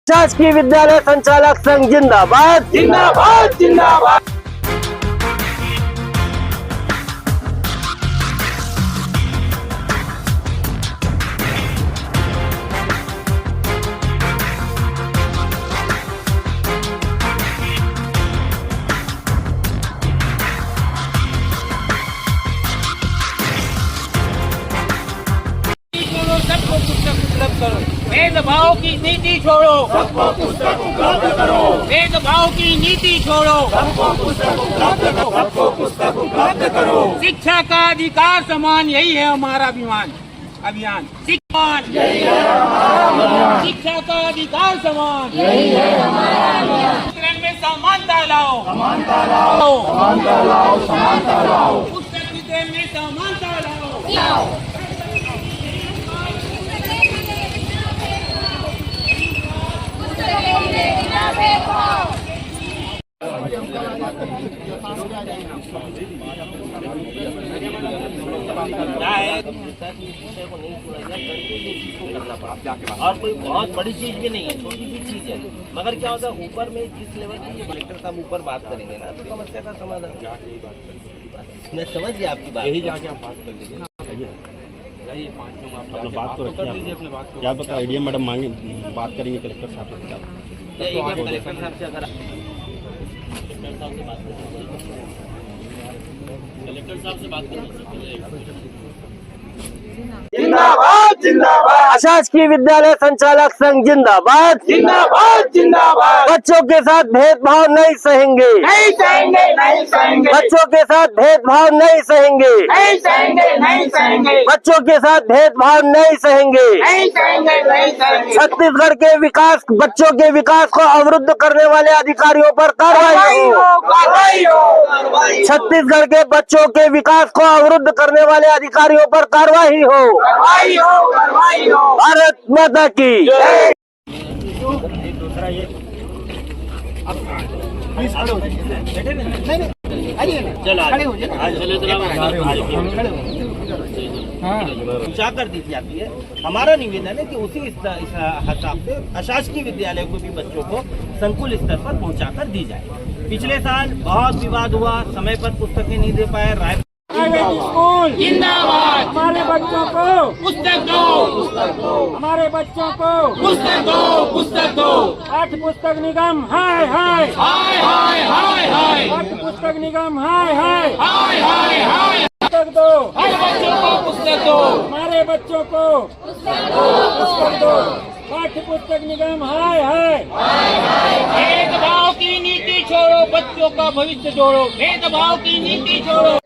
शासकीय विद्यालय संचालक संघ जिंदाबाद जिंदाबाद जिंदाबाद। सबको पुस्तक उपलब्ध करो, भेदभाव की नीति छोड़ो, सबको पुस्तक उपलब्ध करो, भेदभाव की नीति छोड़ो, सबको पुस्तक उपलब्ध करो, सबको पुस्तक उपलब्ध करो। शिक्षा का अधिकार समान, यही है हमारा अभियान शिक्षा का अधिकार समान, यही है हमारा अभियान। पुस्तक में समानता लाओ, समानता लाओ, समानता लाओ, समानता लाओ। पुस्तक वितरण में समानता लाओ। और कोई बहुत बड़ी चीज भी नहीं है, छोटी सी चीज है, मगर क्या होता है ऊपर में जिस लेवल की कलेक्टर साहब ऊपर बात करेंगे ना तो समस्या का समाधान। मैं समझ गया आपकी बात, यही जाके आप बात कर लीजिए। अपना बात तो रखिए, क्या पता आईडीएम मैडम मांगे बात करेंगे कलेक्टर साहब से। कलेक्टर साहब से अगर जिंदाबाद जिंदाबाद, शासकीय विद्यालय संचालक संघ जिंदाबाद जिंदाबाद जिंदाबाद। बच्चों के साथ भेदभाव नहीं सहेंगे, नहीं सहेंगे, नहीं सहेंगे, बच्चों के साथ भेदभाव नहीं सहेंगे, नहीं सहेंगे, नहीं सहेंगे, बच्चों के साथ भेदभाव नहीं सहेंगे। नहीं सहेंगे, नहीं सहेंगे। छत्तीसगढ़ के विकास, बच्चों के विकास को अवरुद्ध करने वाले अधिकारियों पर कार्रवाई हो। कार्रवाई हो, कार्रवाई हो। छत्तीसगढ़ के बच्चों के विकास को अवरुद्ध करने वाले अधिकारियों पर कार्रवाई हो। कार्रवाई हो, कार्रवाई हो। भारत माता की जय। पूछा कर दी जाती है। हमारा निवेदन है कि उसी हिसाब से अशासकीय विद्यालय को भी बच्चों को संकुल स्तर पर पहुंचाकर दी जाए। पिछले साल बहुत विवाद हुआ, समय पर पुस्तकें नहीं दे पाए। रायपुर स्कूल जिंदाबाद, हमारे बच्चों को पुस्तक दो, पुस्तक दो, हमारे बच्चों को पुस्तक दो, पुस्तक दो। पाठ्य पुस्तक निगम हाय हाय, हाय हाय हाय हाय, पाठ्य पुस्तक निगम हाय हाय, हाय हाय हाय। पुस्तक दो, हर बच्चों को पुस्तक दो, हमारे बच्चों को पुस्तक दो, पाठ्य पुस्तक निगम हाय हाय। भेदभाव की नीति छोड़ो, बच्चों का भविष्य जोड़ो, भेदभाव की नीति छोड़ो।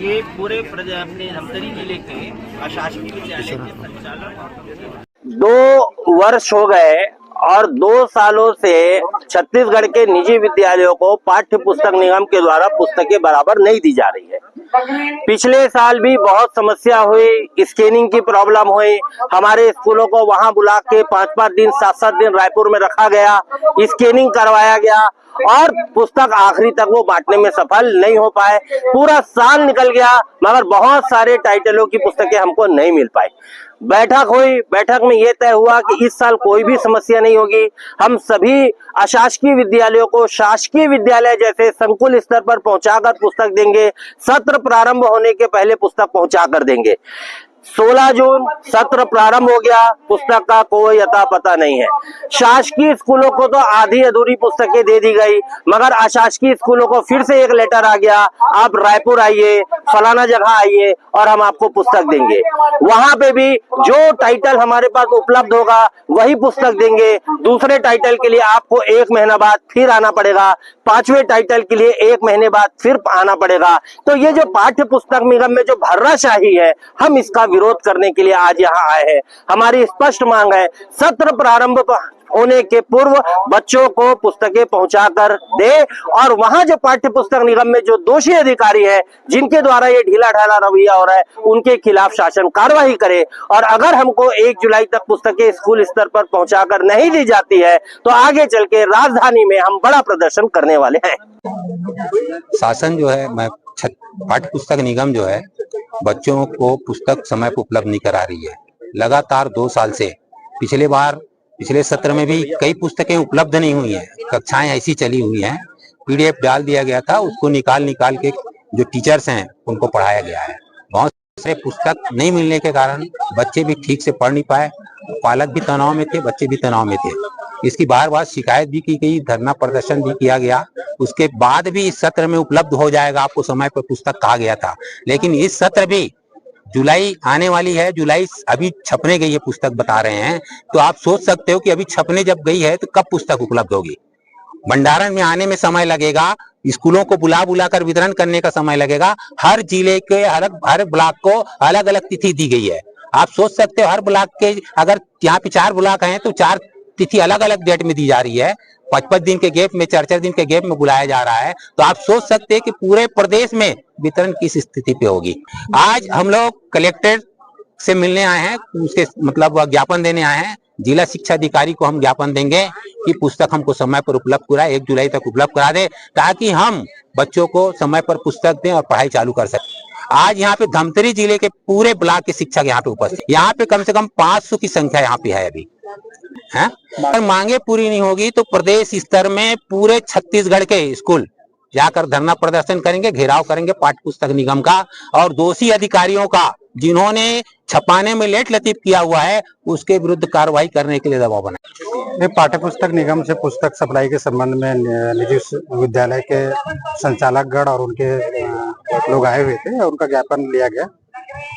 ये पूरे अपने धमतरी जिले के अशासकीय विद्यालय के संचालक 2 वर्ष हो गए और 2 सालों से छत्तीसगढ़ के निजी विद्यालयों को पाठ्य पुस्तक निगम के द्वारा पुस्तकें बराबर नहीं दी जा रही है। पिछले साल भी बहुत समस्या हुई, स्कैनिंग की प्रॉब्लम हुई। हमारे स्कूलों को वहां बुला के 5-5 दिन 7-7 दिन रायपुर में रखा गया, स्कैनिंग करवाया गया और पुस्तक आखिरी तक वो बांटने में सफल नहीं हो पाए। पूरा साल निकल गया मगर बहुत सारे टाइटलों की पुस्तकें हमको नहीं मिल पाई। बैठक हुई, बैठक में ये तय हुआ कि इस साल कोई भी समस्या नहीं होगी। हम सभी अशासकीय विद्यालयों को शासकीय विद्यालय जैसे संकुल स्तर पर पहुंचाकर पुस्तक देंगे। सत्र प्रारंभ होने के पहले पुस्तक पहुंचाकर देंगे। 16 जून सत्र प्रारंभ हो गया, पुस्तक का कोई अता पता नहीं है। शासकीय स्कूलों को तो आधी अधूरी पुस्तकें दे दी गई मगर अशासकीय स्कूलों को फिर से एक लेटर आ गया, आप रायपुर आइए, फलाना जगह आइए और हम आपको पुस्तक देंगे। वहां पे भी जो टाइटल हमारे पास उपलब्ध होगा वही पुस्तक देंगे। दूसरे टाइटल के लिए आपको 1 महीना बाद फिर आना पड़ेगा, 5वें टाइटल के लिए 1 महीने बाद फिर आना पड़ेगा। तो ये जो पाठ्य पुस्तक निगम में जो भर्राशाही है, हम इसका विरोध करने के लिए आज यहाँ आए हैं। हमारी स्पष्ट मांग है, सत्र प्रारंभ होने के पूर्व बच्चों को पुस्तकें पहुंचाकर दे और वहां जो पाठ्य पुस्तक निगम में जो दोषी अधिकारी हैं, जिनके द्वारा ये ढीला ढाला रवैया हो रहा है, उनके खिलाफ शासन कार्रवाई करे। और अगर हमको 1 जुलाई तक पुस्तकें स्कूल स्तर पर पहुंचाकर नहीं दी जाती है तो आगे चल के राजधानी में हम बड़ा प्रदर्शन करने वाले हैं। शासन जो है, मैं पाठ्य पुस्तक निगम जो है बच्चों को पुस्तक समय पर उपलब्ध नहीं करा रही है। लगातार 2 साल से पिछले सत्र में भी कई पुस्तकें उपलब्ध नहीं हुई हैं, कक्षाएं ऐसी चली हुई हैं। पीडीएफ डाल दिया गया था, उसको निकाल के जो टीचर्स हैं उनको पढ़ाया गया है। बहुत सारे पुस्तक नहीं मिलने के कारण बच्चे भी ठीक से पढ़ नहीं पाए, पालक भी तनाव में थे, बच्चे भी तनाव में थे। इसकी बार शिकायत भी की गई, धरना प्रदर्शन भी किया गया। उसके बाद भी इस सत्र में उपलब्ध हो जाएगा आपको समय पर पुस्तक कहा गया था, लेकिन इस सत्र भी जुलाई आने वाली है, जुलाई अभी छपने गई है पुस्तक बता रहे हैं, तो आप सोच सकते हो कि अभी छपने जब गई है तो कब पुस्तक उपलब्ध होगी। भंडारण में आने में समय लगेगा, स्कूलों को बुला कर वितरण करने का समय लगेगा। हर जिले के हर ब्लॉक को अलग अलग तिथि दी गई है। आप सोच सकते हो हर ब्लॉक के, अगर यहाँ पे 4 ब्लॉक हैं तो 4 तिथि अलग अलग डेट में दी जा रही है। 55 दिन के गैप में, 4 दिन के गैप में बुलाया जा रहा है। तो आप सोच सकते हैं कि पूरे प्रदेश में वितरण किस स्थिति पे होगी। आज हम लोग कलेक्टर से मिलने आए हैं, उसके मतलब ज्ञापन देने आए हैं। जिला शिक्षा अधिकारी को हम ज्ञापन देंगे कि पुस्तक हमको समय पर उपलब्ध कराए, 1 जुलाई तक उपलब्ध करा दे, ताकि हम बच्चों को समय पर पुस्तक दें और पढ़ाई चालू कर सकें। आज यहाँ पे धमतरी जिले के पूरे ब्लॉक के शिक्षक यहाँ पे उपस्थित, यहाँ पे कम से कम 500 की संख्या यहाँ पे है अभी है। अगर मांगे पूरी नहीं होगी तो प्रदेश स्तर में पूरे छत्तीसगढ़ के स्कूल जाकर धरना प्रदर्शन करेंगे, घेराव करेंगे पाठ्य पुस्तक निगम का, और दोषी अधिकारियों का जिन्होंने छपाने में लेट लतीफ किया हुआ है उसके विरुद्ध कार्रवाई करने के लिए दबाव बनाए। पाठ्य पुस्तक निगम से पुस्तक सप्लाई के संबंध में निजी विद्यालय के संचालकगण और उनके लोग आए हुए थे और उनका ज्ञापन लिया गया।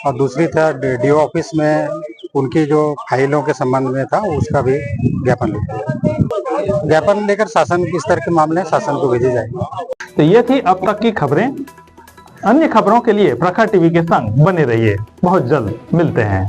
और दूसरी था डीओ ऑफिस में उनकी जो फाइलों के संबंध में था उसका भी ज्ञापन लिया। ज्ञापन लेकर शासन के स्तर के मामले शासन को भेजे जाएंगे। तो ये थी अब तक की खबरें। अन्य खबरों के लिए प्रखर टीवी के संग बने रहिए। बहुत जल्द मिलते हैं।